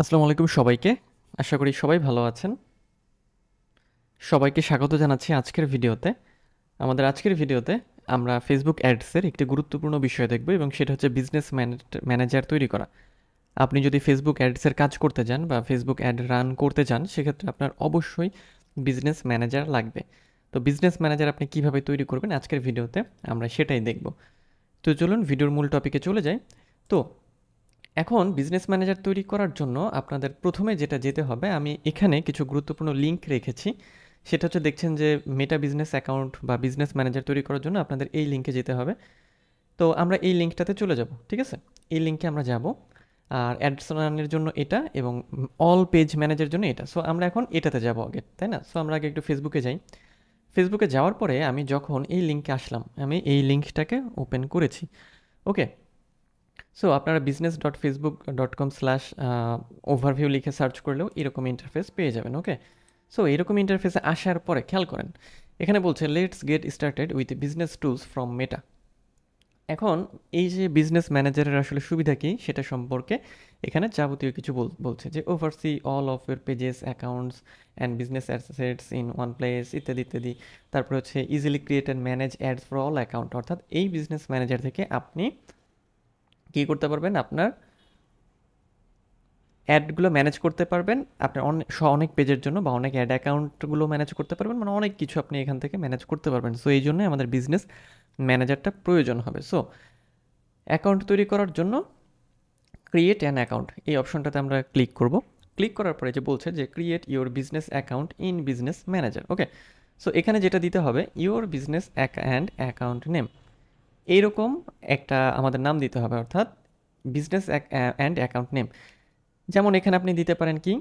আসসালামু আলাইকুম সবাইকে। আশা করি সবাই ভালো আছেন। সবাইকে স্বাগত জানাচ্ছি আজকের ভিডিওতে। আমাদের আজকের ভিডিওতে আমরা ফেসবুক অ্যাডসের একটি গুরুত্বপূর্ণ বিষয় দেখব এবং সেটা হচ্ছে বিজনেস ম্যানেজার তৈরি করা। আপনি যদি ফেসবুক অ্যাডসের কাজ করতে যান বা ফেসবুক অ্যাড রান করতে চান সেক্ষেত্রে আপনার অবশ্যই বিজনেস ম্যানেজার লাগবে। তো বিজনেস ম্যানেজার আপনি কিভাবে তৈরি করবেন আজকের ভিডিওতে আমরা সেটাই দেখব। তো চলুন ভিডিওর মূল টপিকে চলে যাই। তো এখন বিজনেস ম্যানেজার তৈরি করার জন্য আপনাদের প্রথমে যেটা যেতে হবে, আমি এখানে কিছু গুরুত্বপূর্ণ লিঙ্ক রেখেছি। সেটা হচ্ছে দেখছেন যে মেটা বিজনেস অ্যাকাউন্ট বা বিজনেস ম্যানেজার তৈরি করার জন্য আপনাদের এই লিঙ্কে যেতে হবে। তো আমরা এই লিঙ্কটাতে চলে যাব, ঠিক আছে? এই লিঙ্কে আমরা যাব। আর অ্যাডস রানের জন্য এটা এবং অল পেজ ম্যানেজার জন্য এটা। সো আমরা এখন এটাতে যাব আগে, তাই না? সো আমরা আগে একটু ফেসবুকে যাই। ফেসবুকে যাওয়ার পরে আমি যখন এই লিঙ্কে আসলাম, আমি এই লিঙ্কটাকে ওপেন করেছি। ওকে, সো আপনারা business.facebook.com/overview লিখে সার্চ করলেও এরকম ইন্টারফেস পেয়ে যাবেন। ওকে, সো এরকম ইন্টারফেসে আসার পরে খেয়াল করেন, এখানে বলছে let's get started with business tools from Meta. এখন এই যে বিজনেস ম্যানেজারের আসলে সুবিধা কী সেটা সম্পর্কে এখানে যাবতীয় কিছু বলছে যে oversee all of your pages accounts and business assets in one place ইত্যাদি ইত্যাদি। তারপর হচ্ছে easily create and manage ads for all account, অর্থাৎ এই বিজনেস ম্যানেজার থেকে আপনি কী করতে পারবেন, আপনার অ্যাডগুলো ম্যানেজ করতে পারবেন, আপনার অনেক পেজের জন্য বা অনেক অ্যাড অ্যাকাউন্টগুলো ম্যানেজ করতে পারবেন, মানে অনেক কিছু আপনি এখান থেকে ম্যানেজ করতে পারবেন। সো এই জন্যই আমাদের বিজনেস ম্যানেজারটা প্রয়োজন হবে। সো অ্যাকাউন্ট তৈরি করার জন্য ক্রিয়েট অ্যান অ্যাকাউন্ট এই অপশনটাতে আমরা ক্লিক করব। ক্লিক করার পরে যে বলছে যে create your business account in business manager. Okay, so এখানে যেটা দিতে হবে your business and account name, এইরকম একটা আমাদের নাম দিতে হবে, অর্থাৎ বিজনেস অ্যান্ড অ্যাকাউন্ট নেম। যেমন এখানে আপনি দিতে পারেন কি,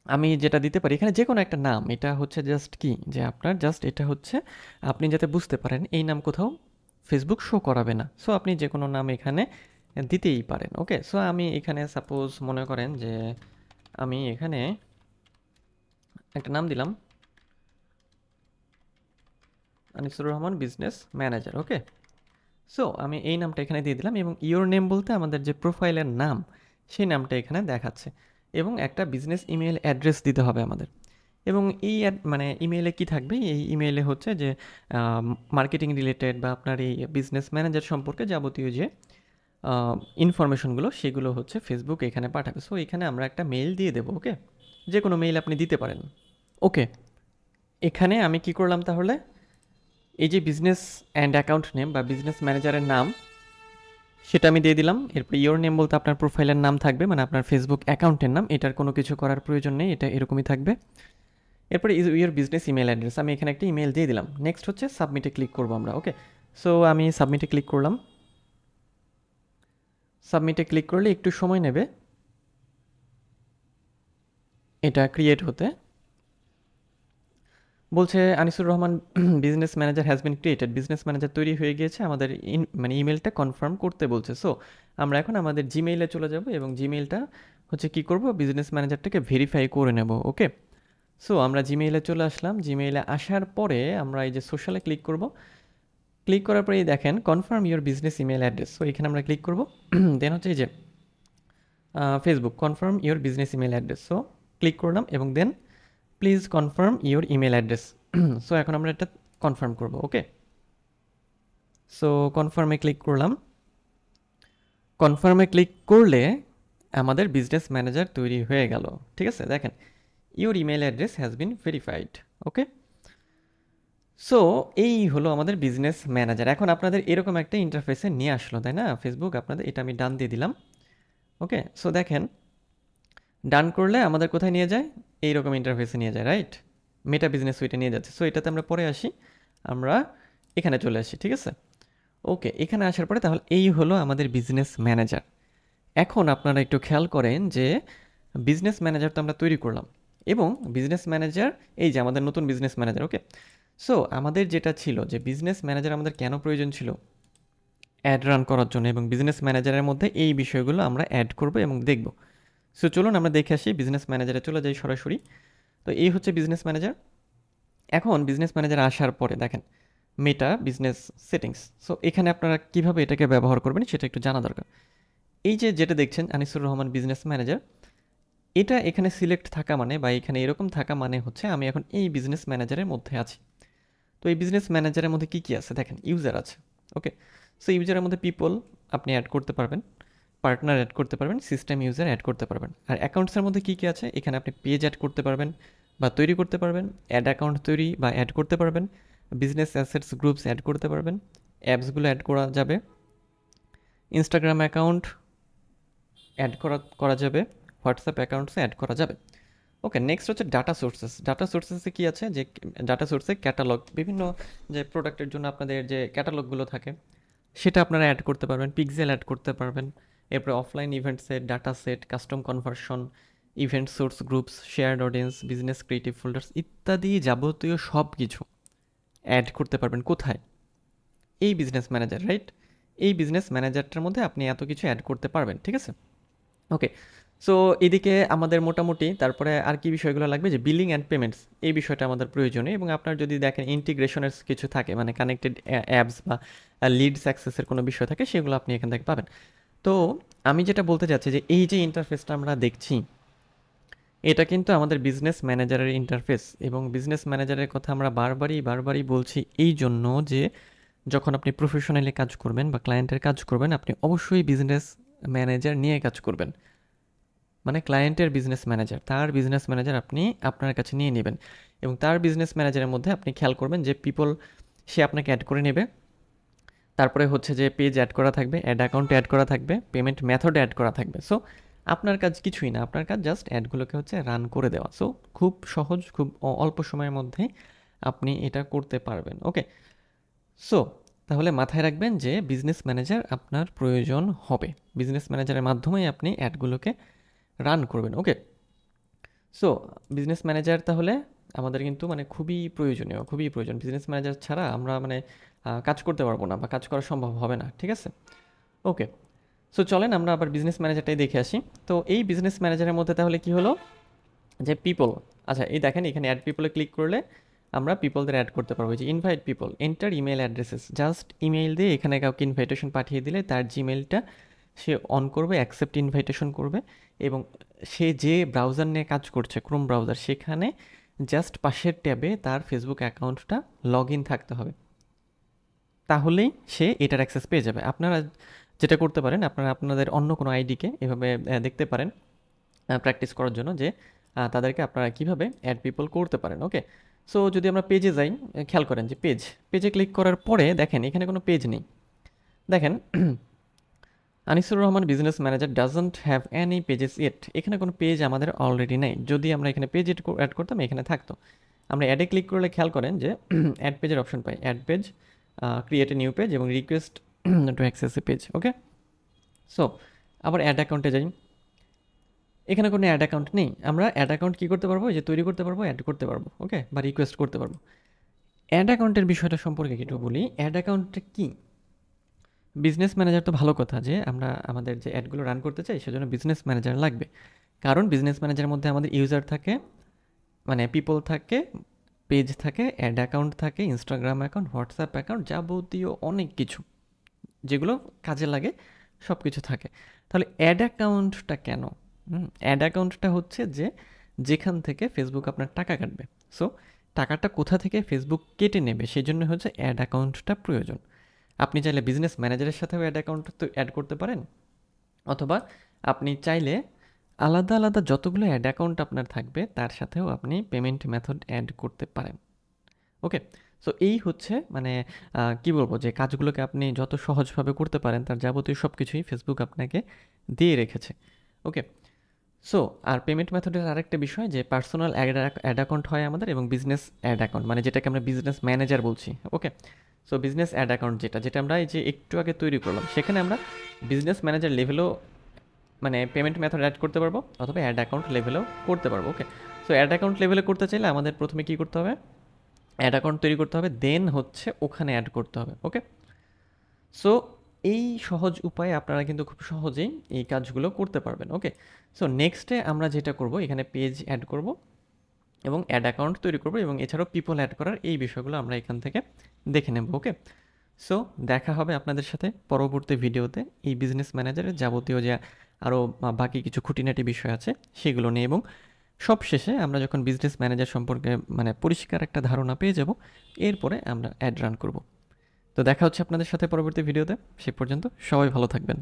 আমি যেটা দিতে পারি এখানে যে কোনো একটা নাম। এটা হচ্ছে জাস্ট কি যে আপনার জাস্ট এটা হচ্ছে আপনি যাতে বুঝতে পারেন এই নাম কোথাও ফেসবুক শো করাবে না। সো আপনি যে কোনো নাম এখানে দিতেই পারেন। ওকে, সো আমি এখানে সাপোজ মনে করেন যে আমি এখানে একটা নাম দিলাম আনিসুর রহমান বিজনেস ম্যানেজার। ওকে, সো আমি এই নামটা এখানে দিয়ে দিলাম এবং ইওর নেম বলতে আমাদের যে প্রোফাইলের নাম সেই নামটা এখানে দেখাচ্ছে এবং একটা বিজনেস ইমেল অ্যাড্রেস দিতে হবে আমাদের। এবং এই মানে ইমেইলে কি থাকবে, এই ইমেইলে হচ্ছে যে মার্কেটিং রিলেটেড বা আপনার এই বিজনেস ম্যানেজার সম্পর্কে যাবতীয় যে ইনফরমেশনগুলো সেগুলো হচ্ছে ফেসবুক এখানে পাঠাবে। সো এখানে আমরা একটা মেইল দিয়ে দেবো। ওকে, যে কোনো মেইল আপনি দিতে পারেন। ওকে, এখানে আমি কি করলাম তাহলে, এই যে বিজনেস অ্যান্ড অ্যাকাউন্ট নেম বা বিজনেস ম্যানেজারের নাম সেটা আমি দিয়ে দিলাম। এরপর ইওর নেম বলতে আপনার প্রোফাইলের নাম থাকবে, মানে আপনার ফেসবুক অ্যাকাউন্টের নাম। এটার কোনো কিছু করার প্রয়োজন নেই, এটা এরকমই থাকবে। এরপরে ইউর বিজনেস ইমেল অ্যাড্রেস, আমি এখানে একটা ইমেল দিয়ে দিলাম। নেক্সট হচ্ছে সাবমিটে ক্লিক করবো আমরা। ওকে, সো আমি সাবমিটে ক্লিক করলাম। সাবমিটে ক্লিক করলে একটু সময় নেবে এটা ক্রিয়েট হতে। বলছে Anisur Rahman business manager has been created, business manager তৈরি হয়ে গিয়েছে, আমাদের মানে ইমেলটা কনফার্ম করতে বলছে। সো আমরা এখন আমাদের জিমেইলে চলে যাব এবং জিমেইলটা হচ্ছে কি করব, বিজনেস ম্যানেজারটাকে ভেরিফাই করে নেব। ওকে, সো আমরা জিমেইলে চলে আসলাম। জিমেইলে আসার পরে আমরা এই যে সোশ্যালে ক্লিক করব। ক্লিক করার পরেই দেখেন confirm your business email address. So এখানে আমরা ক্লিক করব। দেন হচ্ছে এই যে Facebook confirm your business email address. So click করলাম এবং then please confirm your email address. So এখন আমরা এটা কনফার্ম করব। ওকে, সো কনফার্মে ক্লিক করলাম। কনফার্মে ক্লিক করলে আমাদের বিজনেস ম্যানেজার তৈরি হয়ে গেল। ঠিক আছে, দেখেন your email address has been verified. Okay, so এই হলো আমাদের বিজনেস ম্যানেজার। এখন আপনাদের এরকম একটা ইন্টারফেসে নিয়ে আসলো, তাই না ফেসবুক আপনাদের। এটা আমি ডান দিয়ে দিলাম। ওকে, সো দেখেন ডান করলে আমাদের কোথায় নিয়ে যায়, এইরকম ইন্টারফেসে নিয়ে যায়, রাইট? মেটা বিজনেস সুইটে নিয়ে যাচ্ছে। সো এটাতে আমরা পরে আসি, আমরা এখানে চলে আসি। ঠিক আছে, ওকে, এখানে আসার পরে তাহলে এই হলো আমাদের বিজনেস ম্যানেজার। এখন আপনারা একটু খেয়াল করেন যে বিজনেস ম্যানেজার তো আমরা তৈরি করলাম এবং বিজনেস ম্যানেজার এই যে আমাদের নতুন বিজনেস ম্যানেজার। ওকে, সো আমাদের যেটা ছিল যে বিজনেস ম্যানেজার আমাদের কেন প্রয়োজন ছিল, অ্যাড রান করার জন্য, এবং বিজনেস ম্যানেজারের মধ্যে এই বিষয়গুলো আমরা অ্যাড করব এবং দেখব। সো চলুন আমরা দেখে আসি, বিজনেস ম্যানেজারে চলে যাই সরাসরি। তো এই হচ্ছে বিজনেস ম্যানেজার। এখন বিজনেস ম্যানেজার আসার পরে দেখেন মেটা বিজনেস সেটিংস। সো এখানে আপনারা কিভাবে এটাকে ব্যবহার করবেন সেটা একটু জানা দরকার। এই যে যেটা দেখছেন আনিসুর রহমান বিজনেস ম্যানেজার, এটা এখানে সিলেক্ট থাকা মানে বা এখানে এরকম থাকা মানে হচ্ছে আমি এখন এই বিজনেস ম্যানেজারের মধ্যে আছি। তো এই বিজনেস ম্যানেজারের মধ্যে কী কী আছে দেখেন, ইউজার আছে। ওকে, সো ইউজারের মধ্যে পিপল আপনি অ্যাড করতে পারবেন, পার্টনার অ্যাড করতে পারবেন, সিস্টেম ইউজার অ্যাড করতে পারবেন। আর অ্যাকাউন্টসের মধ্যে কী কী আছে, এখানে আপনি পেজ অ্যাড করতে পারবেন বা তৈরি করতে পারবেন, অ্যাড অ্যাকাউন্ট তৈরি বা অ্যাড করতে পারবেন, বিজনেস অ্যাসেটস গ্রুপস অ্যাড করতে পারবেন, অ্যাপসগুলো অ্যাড করা যাবে, ইনস্টাগ্রাম অ্যাকাউন্ট অ্যাড করা যাবে, হোয়াটসঅ্যাপ অ্যাকাউন্টসে অ্যাড করা যাবে। ওকে, নেক্সট হচ্ছে ডাটা সোর্সেস। ডাটা সোর্সেসে কী আছে, যে ডাটা সোর্সে ক্যাটালগ, বিভিন্ন যে প্রোডাক্টের জন্য আপনাদের যে ক্যাটালগুলো থাকে সেটা আপনারা অ্যাড করতে পারবেন, পিক্সেল অ্যাড করতে পারবেন। এরপরে offline event set, data set, custom conversion, event source groups, shared audience, business creative folders ইত্যাদি যাবতীয় সব কিছু অ্যাড করতে পারবেন। কোথায়? এই বিজনেস ম্যানেজার, রাইট? এই বিজনেস ম্যানেজারটার মধ্যে আপনি এত কিছু অ্যাড করতে পারবেন, ঠিক আছে? ওকে, সো এদিকে আমাদের মোটামুটি তারপরে আর কি বিষয়গুলো লাগবে, যে বিলিং অ্যান্ড পেমেন্টস, এই বিষয়টা আমাদের প্রয়োজনীয়। এবং আপনার যদি দেখেন ইন্টিগ্রেশনের কিছু থাকে, মানে কানেক্টেড অ্যাপস বা লিডস অ্যাক্সেসের কোনো বিষয় থাকে, সেগুলো আপনি এখান থেকে পাবেন। তো আমি যেটা বলতে চাচ্ছি যে এই যে ইন্টারফেসটা আমরা দেখছি, এটা কিন্তু আমাদের বিজনেস ম্যানেজারের ইন্টারফেস। এবং বিজনেস ম্যানেজারের কথা আমরা বারবারই বলছি এই জন্য যে যখন আপনি প্রফেশনালি কাজ করবেন বা ক্লায়েন্টের কাজ করবেন, আপনি অবশ্যই বিজনেস ম্যানেজার নিয়ে কাজ করবেন। মানে ক্লায়েন্টের বিজনেস ম্যানেজার, তার বিজনেস ম্যানেজার আপনি আপনার কাছে নিয়ে নেবেন। এবং তার বিজনেস ম্যানেজারের মধ্যে আপনি খেয়াল করবেন যে পিপল সে আপনাকে অ্যাড করে নেবে, তারপরে হচ্ছে যে পেজ অ্যাড করা থাকবে, অ্যাড অ্যাকাউন্ট অ্যাড করা থাকবে, পেমেন্ট মেথড অ্যাড করা থাকবে। সো আপনার কাজ কিছুই না, আপনার কাজ জাস্ট অ্যাডগুলোকে হচ্ছে রান করে দেওয়া। সো খুব সহজ, খুব অল্প সময়ের মধ্যে আপনি এটা করতে পারবেন। ওকে, সো তাহলে মাথায় রাখবেন যে বিজনেস ম্যানেজার আপনার প্রয়োজন হবে, বিজনেস ম্যানেজারের মাধ্যমেই আপনি অ্যাডগুলোকে রান করবেন। ওকে, সো বিজনেস ম্যানেজার তাহলে আমাদের কিন্তু মানে খুবই প্রয়োজন। বিজনেস ম্যানেজার ছাড়া আমরা মানে কাজ করতে পারবো না বা কাজ করা সম্ভব হবে না, ঠিক আছে? ওকে, সো চলেন আমরা আবার বিজনেস ম্যানেজারটাই দেখে আসি। তো এই বিজনেস ম্যানেজারের মধ্যে তাহলে কি হলো, যে পিপল, আচ্ছা এই দেখেন এখানে অ্যাড পিপলে ক্লিক করলে আমরা পিপলদের অ্যাড করতে পারবো। যে invite people, enter email addresses, just email দিয়ে এখানে কাউকে ইনভাইটেশন পাঠিয়ে দিলে তার জিমেলটা সে অন করবে, অ্যাকসেপ্ট ইনভাইটেশন করবে, এবং সে যে ব্রাউজার নিয়ে কাজ করছে, ক্রোম ব্রাউজার, সেখানে জাস্ট পাশের ট্যাবে তার ফেসবুক অ্যাকাউন্টটা লগ ইন থাকতে হবে, তাহলেই সে এটার অ্যাক্সেস পেয়ে যাবে। আপনারা যেটা করতে পারেন, আপনারা আপনাদের অন্য কোনো আইডিকে এভাবে দেখতে পারেন প্র্যাকটিস করার জন্য, যে তাদেরকে আপনারা কিভাবে অ্যাড পিপল করতে পারেন। ওকে, সো যদি আমরা পেজে যাই, খেয়াল করেন যে পেজে ক্লিক করার পরে দেখেন এখানে কোনো পেজ নেই। দেখেন Anisur Rahman business manager doesn't have any pages yet, এখানে কোনো পেজ আমাদের অলরেডি নেই। যদি আমরা এখানে পেজ অ্যাড করতাম এখানে থাকতো। আমরা অ্যাডে ক্লিক করলে খেয়াল করেন যে অ্যাড পেজের অপশন পাই, ad page, create a new page এবং request to access a page. Okay, so আবার অ্যাড অ্যাকাউন্টে যাই, এখানে কোনো অ্যাড অ্যাকাউন্ট নেই। আমরা অ্যাড অ্যাকাউন্ট কী করতে পারবো, যে তৈরি করতে পারবো, অ্যাড করতে পারবো, ওকে, বা রিকোয়েস্ট করতে পারবো। অ্যাড অ্যাকাউন্টের বিষয়টা সম্পর্কে একটু বলি। অ্যাড অ্যাকাউন্টটা কী? বিজনেস ম্যানেজার তো ভালো কথা, যে আমরা আমাদের যে অ্যাডগুলো রান করতে চাই সেজন্য বিজনেস ম্যানেজার লাগবে। কারণ বিজনেস ম্যানেজারের মধ্যে আমাদের ইউজার থাকে, মানে পিপল থাকে, পেজ থাকে, অ্যাড অ্যাকাউন্ট থাকে, ইনস্টাগ্রাম অ্যাকাউন্ট, হোয়াটসঅ্যাপ অ্যাকাউন্ট, যাবতীয় অনেক কিছু যেগুলো কাজে লাগে সব কিছু থাকে। তাহলে অ্যাড অ্যাকাউন্টটা কেন? অ্যাড অ্যাকাউন্টটা হচ্ছে যে যেখান থেকে ফেসবুক আপনার টাকা কাটবে। সো টাকাটা কোথা থেকে ফেসবুক কেটে নেবে, সেই জন্য হচ্ছে অ্যাড অ্যাকাউন্টটা প্রয়োজন। আপনি চাইলে বিজনেস ম্যানেজারের সাথেও অ্যাড অ্যাকাউন্ট তো অ্যাড করতে পারেন, অথবা আপনি চাইলে আলাদা আলাদা যতগুলো অ্যাড অ্যাকাউন্ট আপনার থাকবে তার সাথেও আপনি পেমেন্ট মেথড অ্যাড করতে পারেন। ওকে, সো এই হচ্ছে মানে কি বলবো, যে কাজগুলোকে আপনি যত সহজভাবে করতে পারেন তার যাবতীয় সব কিছুই ফেসবুক আপনাকে দিয়ে রেখেছে। ওকে, সো আর পেমেন্ট মেথডের আরেকটা বিষয়, যে পার্সোনাল অ্যাড অ্যাকাউন্ট হয় আমাদের এবং বিজনেস অ্যাড অ্যাকাউন্ট, মানে যেটাকে আমরা বিজনেস ম্যানেজার বলছি। ওকে, সো বিজনেস অ্যাড অ্যাকাউন্ট যেটা আমরা এই যে একটু আগে তৈরি করলাম, সেখানে আমরা বিজনেস ম্যানেজার লেভেলও মানে পেমেন্ট মেথড অ্যাড করতে পারবো, অথবা অ্যাড অ্যাকাউন্ট লেভেলেও করতে পারবো। ওকে, সো অ্যাড অ্যাকাউন্ট লেভেলে করতে চাইলে আমাদের প্রথমে কী করতে হবে, অ্যাড অ্যাকাউন্ট তৈরি করতে হবে, দেন হচ্ছে ওখানে অ্যাড করতে হবে। ওকে, সো এই সহজ উপায়ে আপনারা কিন্তু খুব সহজেই এই কাজগুলো করতে পারবেন। ওকে, সো নেক্সটে আমরা যেটা করব, এখানে পেজ অ্যাড করব এবং অ্যাড অ্যাকাউন্ট তৈরি করব, এবং এছাড়াও পিপল অ্যাড করার এই বিষয়গুলো আমরা এখান থেকে দেখে নেব। ওকে, সো দেখা হবে আপনাদের সাথে পরবর্তী ভিডিওতে এই বিজনেস ম্যানেজারের যাবতীয় যে আরও বাকি কিছু খুঁটিনাটি বিষয় আছে সেগুলো নিয়ে, এবং সব শেষে আমরা যখন বিজনেস ম্যানেজার সম্পর্কে মানে পরিষ্কার একটা ধারণা পেয়ে যাব, এরপরে আমরা অ্যাড রান করব। তো দেখা হচ্ছে আপনাদের সাথে পরবর্তী ভিডিওতে। সে পর্যন্ত সবাই ভালো থাকবেন।